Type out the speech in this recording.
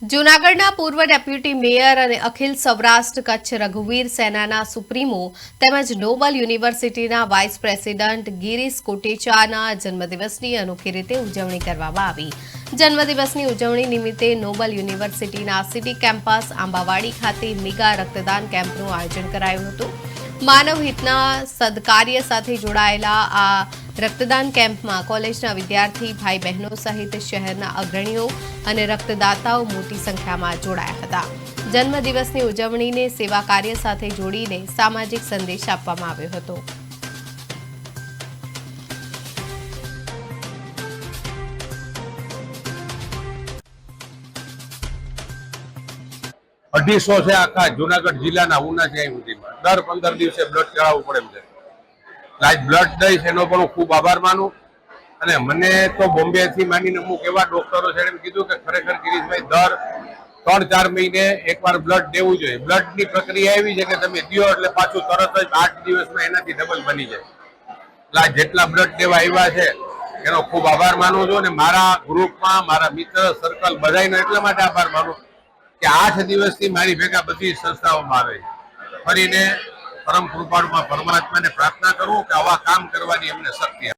જૂનાગઢના પૂર્વ deputy mayor અને અખિલ સૌરાષ્ટ્ર કચ્છ રઘુવીર સેનાના સુપ્રીમો તેમજ નોબલ યુનિવર્સિટીના વાઇસ પ્રેસિડેન્ટ ગિરીશ કોટેચાના જન્મદિવસની અનોખી રીતે ઉજવણી કરવામાં આવી। જન્મદિવસની ઉજવણી નિમિત્તે નોબલ યુનિવર્સિટીના સિટી કેમ્પસ આંબાવાડી ખાતે મેગા રક્તદાન કેમ્પનું આયોજન કરાયું હતું। માનવ હિતના સદકાર્ય સાથે જોડાયેલા આ રક્તદાન કેમ્પમાં કોલેજના વિદ્યાર્થી ભાઈ બહેનો સહિત શહેરના અગ્રણીઓ અને રક્તદાતાઓ મોટી સંખ્યામાં જોડાયા હતા। જન્મદિવસની ઉજવણીને સેવા કાર્ય સાથે જોડીને સામાજિક સંદેશ આપવામાં આવ્યો હતો। અઢીસો છે આખા જુનાગઢ જિલ્લાના ઉના છે સુધીમાં દર 15 દિવસે બ્લડ ચડાવવું પડે એમ છે। આજ બ્લડ દઈશ એનો પણ હું ખૂબ આભાર માનું। અને મને તો બોમ્બે થી માંડીને અમુક એવા ડોક્ટરો છે એમ કીધું કે ખરેખર ગિરીશભાઈ દર 3-4 મહિને એકવાર બ્લડ દેવું જોઈએ। બ્લડની પ્રક્રિયા એવી છે કે તમે દો એટલે પાછું તરત જ 8 દિવસમાં એનાથી ડબલ બની જાય। એટલે જેટલા બ્લડ દેવા આવ્યા છે એનો ખૂબ આભાર માનું છું। અને મારા ગ્રુપમાં મારા મિત્ર સર્કલ બધાનો એટલા માટે આભાર માનું કે 8 દિવસથી મારી ભેગા બધી સંસ્થાઓમાં આવે છે। ફરીને પરમ કૃપાળુમાં પરમાત્માને પ્રાર્થના કરું કે આવા કામ કરવાની એમને શક્તિ આપે।